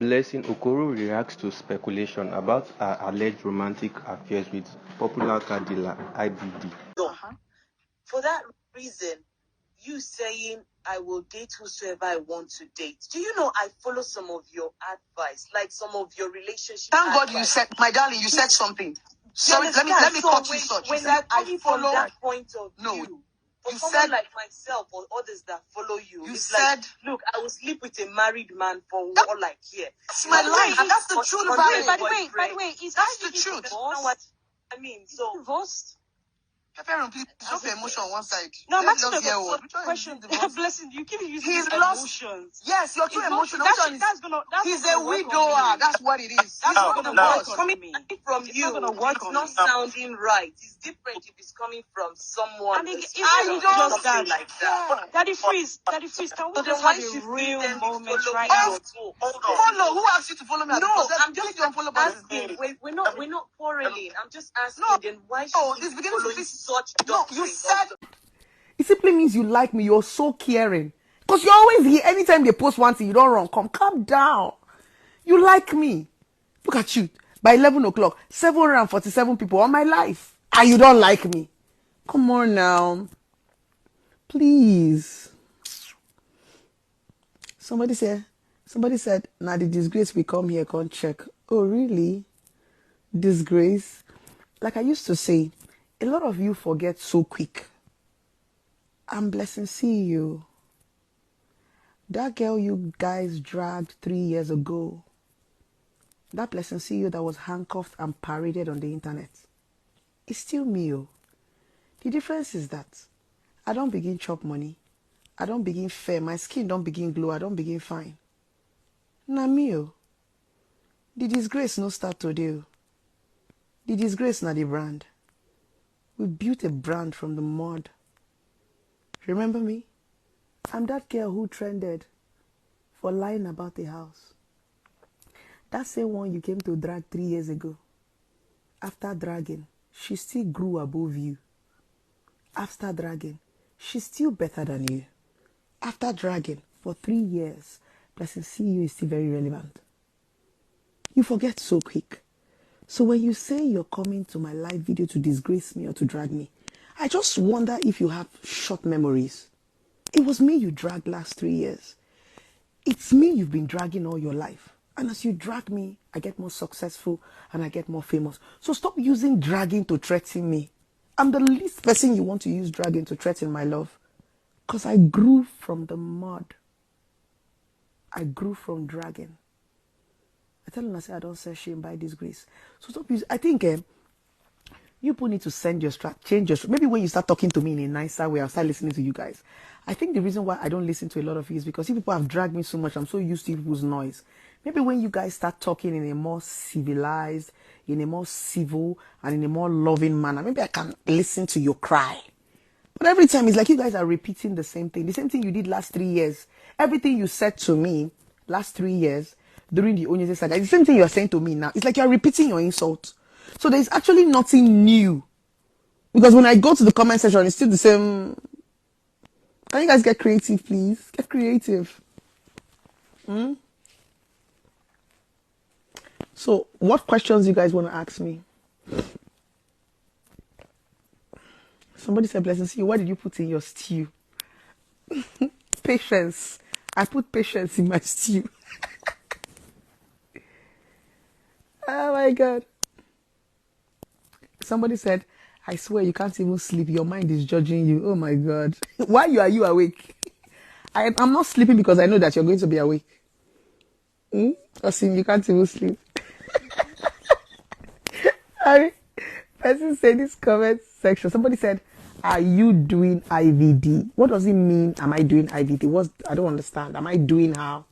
Blessing Okoro reacts to speculation about her alleged romantic affairs with popular car dealer IVD. For that reason, you saying I will date whosoever I want to date. Do you know I follow some of your advice, like some of your relationship Thank God advice. you said, my darling, you said something. Sorry, let me cut you short. You When said I from follow. that point of No, view, for you someone said like myself or others that follow you, you it's said like, look, I will sleep with a married man for that- all I care. that's my life, and that's the truth about it. By the way, is That's the IVD truth. divorced? I mean, so Divorced? Pepper, please drop your emotion on one side. No, I'm Let's asking just hear a what. Which one is question. divorced? Blessing, you keep using He's these lost. emotions. Yes, you're too It's not- emotional. that's- Which one is- that's gonna- that's He's not a gonna work on widower. me. That's what it is. That's not gonna work on coming me. from It's you, not gonna work it's on not me. sounding right. It's different if it's coming from someone. And it's I not don't just that. like that. Daddy Freeze, can we So just why have should a real them moment follow right me now? or so? Follow. Who asked you to follow me? No, I'm just just don't follow asking. We're not quarreling. I'm just asking. No. Then why should Oh, you it's be beginning to following feel- such No, doctrines? you said. It simply means you like me. You're so caring. Because you're always here. Anytime they post one thing, you don't run. Calm down. You like me. Look at you. By 11 o'clock, 747 people on my life. And you don't like me. Come on now. Please. Somebody said, now the disgrace we come here, can't check. Oh, really? Disgrace? Like I used to say, a lot of you forget so quick. I'm blessing see you. That girl you guys dragged 3 years ago, that blessing see you that was handcuffed and paraded on the internet, it's still me. Oh. The difference is that I don't begin chop money. I don't begin fair. My skin don't begin glow. I don't begin fine. Na me. Oh. The disgrace no start today. Oh. The disgrace na the brand. We built a brand from the mud. Remember me? I'm that girl who trended for lying about the house. That same one you came to drag 3 years ago. After dragging, she still grew above you. After dragging, she's still better than you. After dragging for 3 years, blessing see you is still very relevant. You forget so quick. So when you say you're coming to my live video to disgrace me or to drag me, I just wonder if you have short memories. It was me you dragged last 3 years. It's me you've been dragging all your life. And as you drag me, I get more successful and I get more famous. So stop using dragging to threaten me. I'm the least person you want to use dragging to threaten my love. Because I grew from the mud. I grew from dragging. I tell them, I say I don't say shame by disgrace. So stop using, I think you people need to send your change your maybe when you start talking to me in a nicer way, I'll start listening to you guys. I think the reason why I don't listen to a lot of you is because you people have dragged me so much. I'm so used to people's noise. Maybe when you guys start talking in a more civilized, in a more civil, and in a more loving manner, maybe I can listen to your cry. But every time it's like you guys are repeating the same thing you did last 3 years. Everything you said to me last 3 years during the Onyeze saga, it's the same thing you are saying to me now. It's like you're repeating your insult. So there's actually nothing new. Because when I go to the comment section, it's still the same. Can you guys get creative, please? Get creative. So what questions you guys want to ask me? Somebody said, blessing see you, what did you put in your stew? Patience. I put patience in my stew. Oh my God. Somebody said, I swear you can't even sleep. Your mind is judging you. Oh my God. Why are you awake? I'm not sleeping because I know that you're going to be awake. Osim, you can't even sleep. Person said this comment section. Somebody said, are you doing IVD? What does it mean? Am I doing IVD? I don't understand. Am I doing how?